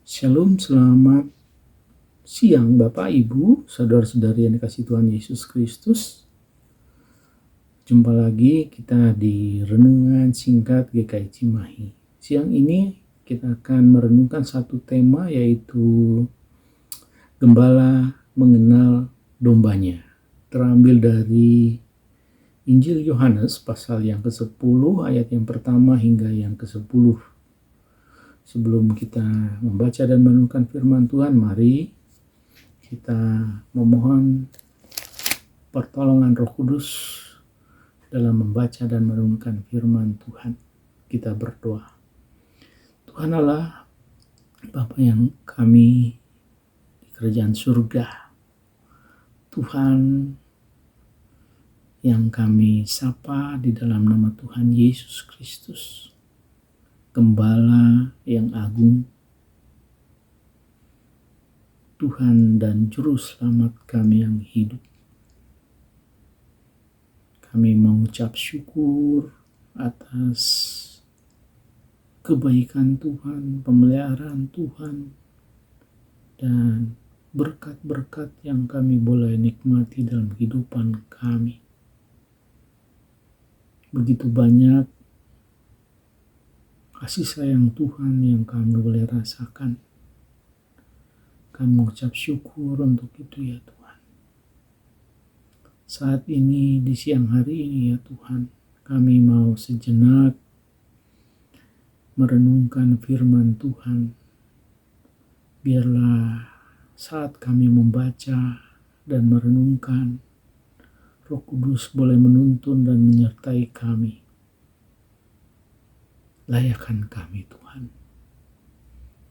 Shalom, selamat siang Bapak, Ibu, saudara-saudari yang dikasihi Tuhan Yesus Kristus. Jumpa lagi kita di Renungan Singkat GKI Cimahi. Siang ini kita akan merenungkan satu tema, yaitu Gembala mengenal dombanya. Terambil dari Injil Yohanes pasal yang ke-10 ayat yang pertama hingga yang ke-10. Sebelum kita membaca dan merenungkan firman Tuhan, mari kita memohon pertolongan Roh Kudus dalam membaca dan merenungkan firman Tuhan. Kita berdoa. Tuhan Allah, Bapa yang kami di kerajaan surga, Tuhan yang kami sapa di dalam nama Tuhan Yesus Kristus, Gembala yang agung, Tuhan dan Juru Selamat kami yang hidup. Kami mengucap syukur atas kebaikan Tuhan, pemeliharaan Tuhan, dan berkat-berkat yang kami boleh nikmati dalam kehidupan kami. Begitu banyak kasih sayang Tuhan yang kami boleh rasakan. Kami mengucap syukur untuk itu ya Tuhan. Saat ini, di siang hari ini ya Tuhan, kami mau sejenak merenungkan firman Tuhan. Biarlah saat kami membaca dan merenungkan, Roh Kudus boleh menuntun dan menyertai kami. Layakan kami Tuhan,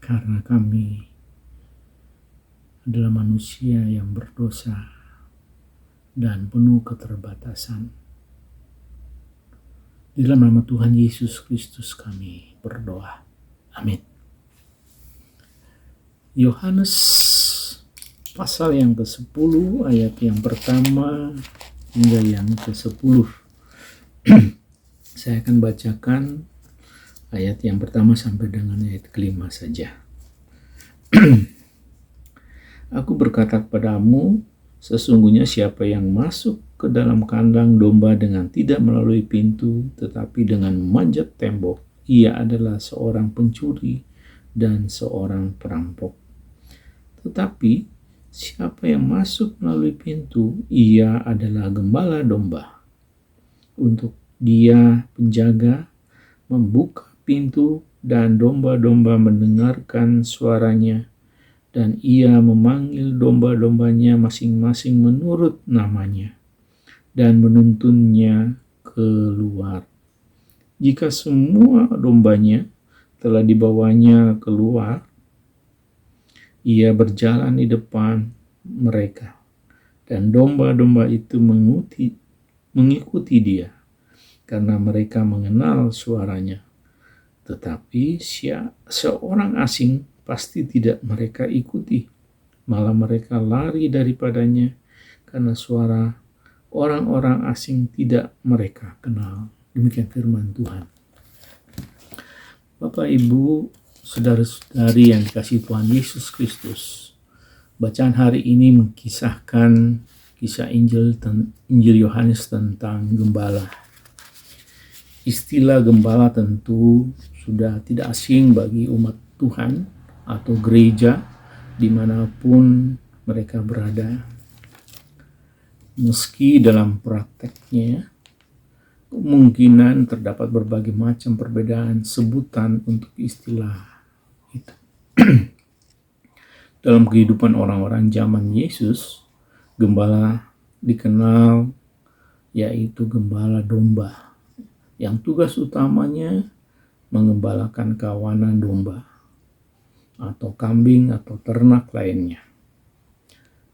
karena kami adalah manusia yang berdosa dan penuh keterbatasan. Di dalam nama Tuhan Yesus Kristus kami berdoa. Amin. Yohanes pasal yang ke-10 ayat yang pertama hingga yang ke-10. Saya akan bacakan ayat yang pertama sampai dengan ayat ke-5 saja. Aku berkata kepadamu, sesungguhnya siapa yang masuk ke dalam kandang domba dengan tidak melalui pintu, tetapi dengan memanjat tembok, ia adalah seorang pencuri dan seorang perampok. Tetapi siapa yang masuk melalui pintu, ia adalah gembala domba. Untuk dia penjaga membuka pintu, dan domba-domba mendengarkan suaranya, dan ia memanggil domba-dombanya masing-masing menurut namanya, dan menuntunnya keluar. Jika semua dombanya telah dibawanya keluar, ia berjalan di depan mereka, dan domba-domba itu mengikuti dia, karena mereka mengenal suaranya. Tetapi seorang asing pasti tidak mereka ikuti, malah mereka lari daripadanya, karena suara orang-orang asing tidak mereka kenal. Demikian firman Tuhan. Bapak, Ibu, saudara-saudari yang dikasihi Tuhan Yesus Kristus, bacaan hari ini mengkisahkan kisah Injil Yohanes tentang gembala. Istilah gembala tentu sudah tidak asing bagi umat Tuhan atau gereja dimanapun mereka berada. Meski dalam prakteknya kemungkinan terdapat berbagai macam perbedaan sebutan untuk istilah itu. Dalam kehidupan orang-orang zaman Yesus, gembala dikenal yaitu gembala domba, yang tugas utamanya mengembalakan kawanan domba atau kambing atau ternak lainnya.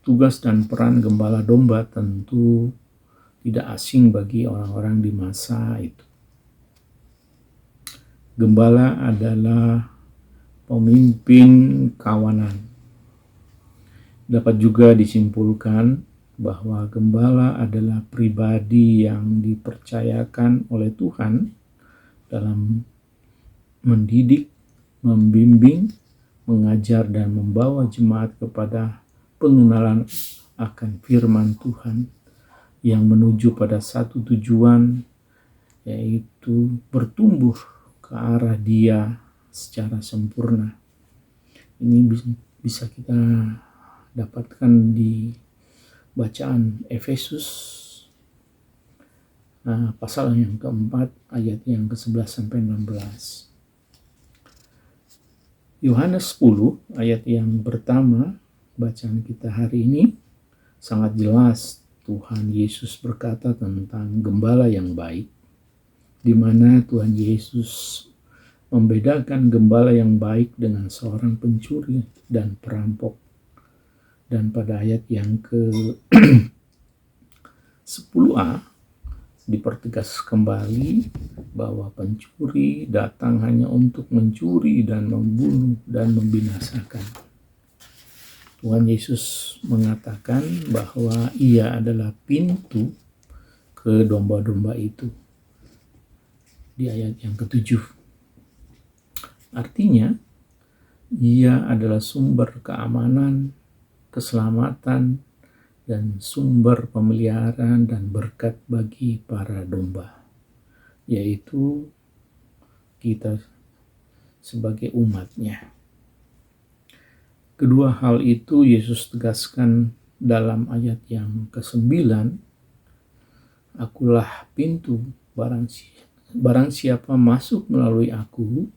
Tugas dan peran gembala domba tentu tidak asing bagi orang-orang di masa itu. Gembala adalah pemimpin kawanan. Dapat juga disimpulkan bahwa gembala adalah pribadi yang dipercayakan oleh Tuhan dalam mendidik, membimbing, mengajar dan membawa jemaat kepada pengenalan akan firman Tuhan yang menuju pada satu tujuan, yaitu bertumbuh ke arah Dia secara sempurna. Ini bisa kita dapatkan di bacaan Efesus pasal yang keempat ayat yang ke-11 sampai 16. Yohanes 10 ayat yang pertama bacaan kita hari ini sangat jelas. Tuhan Yesus berkata tentang gembala yang baik, di mana Tuhan Yesus membedakan gembala yang baik dengan seorang pencuri dan perampok. Dan pada ayat yang ke-10a dipertegas kembali bahwa pencuri datang hanya untuk mencuri dan membunuh dan membinasakan. Tuhan Yesus mengatakan bahwa Ia adalah pintu ke domba-domba itu di ayat yang ke-7. Artinya, Ia adalah sumber keamanan, keselamatan, dan sumber pemeliharaan dan berkat bagi para domba, yaitu kita sebagai umatnya. Kedua hal itu Yesus tegaskan dalam ayat yang ke-9, Akulah pintu, barang siapa masuk melalui aku,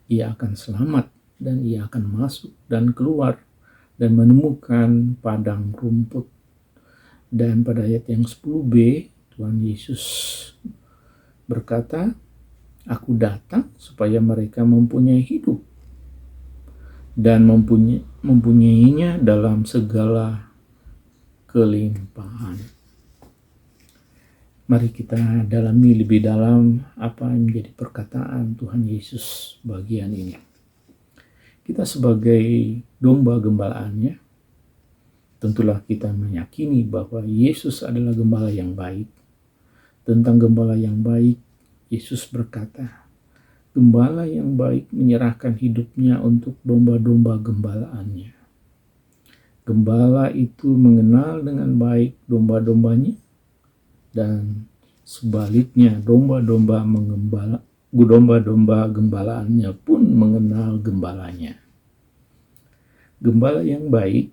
ia akan selamat, dan ia akan masuk dan keluar dan menemukan padang rumput. Dan pada ayat yang 10b, Tuhan Yesus berkata, Aku datang supaya mereka mempunyai hidup dan mempunyainya dalam segala kelimpahan. Mari kita dalami lebih dalam apa yang menjadi perkataan Tuhan Yesus bagian ini. Kita sebagai domba gembalaannya, tentulah kita meyakini bahwa Yesus adalah gembala yang baik. Tentang gembala yang baik, Yesus berkata, Gembala yang baik menyerahkan hidupnya untuk domba-domba gembalaannya. Gembala itu mengenal dengan baik domba-dombanya, dan sebaliknya domba-domba gembalaannya pun mengenal gembalanya. Gembala yang baik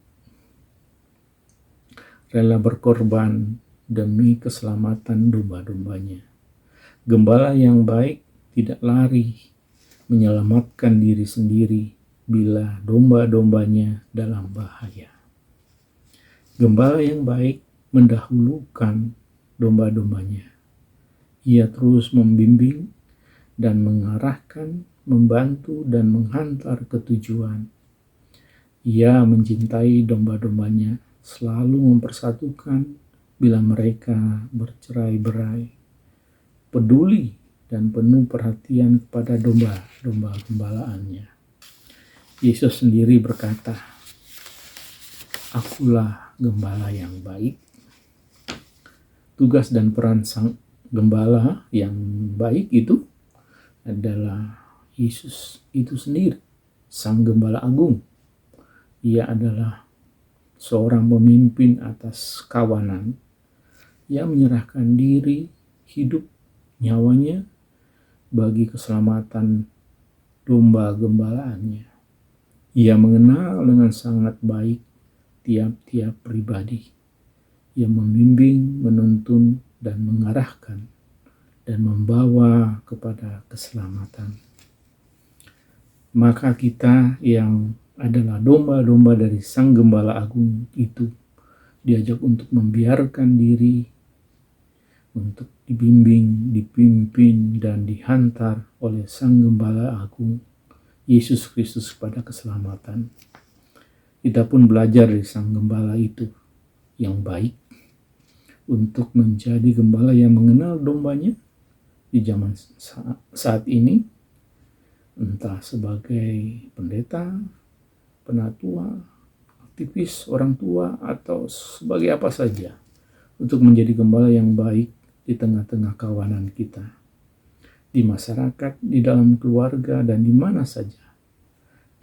rela berkorban demi keselamatan domba-dombanya. Gembala yang baik tidak lari menyelamatkan diri sendiri bila domba-dombanya dalam bahaya. Gembala yang baik mendahulukan domba-dombanya. Ia terus membimbing dan mengarahkan, membantu dan menghantar ke tujuan. Ia mencintai domba-dombanya, selalu mempersatukan bila mereka bercerai-berai, peduli dan penuh perhatian kepada domba-domba gembalaannya. Yesus sendiri berkata, Akulah gembala yang baik. Tugas dan peran sang gembala yang baik itu adalah Yesus itu sendiri, sang gembala agung. Ia adalah seorang pemimpin atas kawanan yang menyerahkan diri, hidup, nyawanya bagi keselamatan domba gembalaannya. Ia mengenal dengan sangat baik tiap-tiap pribadi. Ia membimbing, menuntun, dan mengarahkan, dan membawa kepada keselamatan. Maka kita yang adalah domba-domba dari Sang Gembala Agung itu diajak untuk membiarkan diri untuk dibimbing, dipimpin, dan dihantar oleh Sang Gembala Agung, Yesus Kristus kepada keselamatan. Kita pun belajar dari Sang Gembala itu yang baik untuk menjadi gembala yang mengenal dombanya di zaman saat ini, entah sebagai pendeta, penatua, aktivis, orang tua, atau sebagai apa saja, untuk menjadi gembala yang baik di tengah-tengah kawanan kita, di masyarakat, di dalam keluarga, dan di mana saja.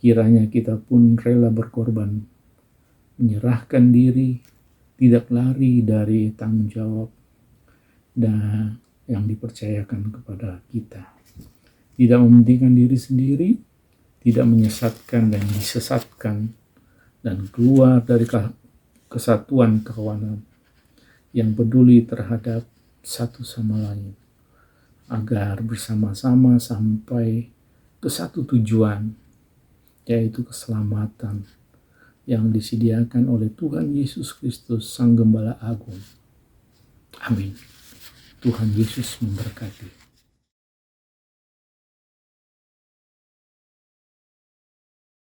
Kiranya kita pun rela berkorban, menyerahkan diri, tidak lari dari tanggung jawab dan yang dipercayakan kepada kita. Tidak mementingkan diri sendiri, tidak menyesatkan dan disesatkan, dan keluar dari kesatuan kawanan yang peduli terhadap satu sama lain, agar bersama-sama sampai ke satu tujuan, yaitu keselamatan yang disediakan oleh Tuhan Yesus Kristus, Sang Gembala Agung. Amin. Tuhan Yesus memberkati.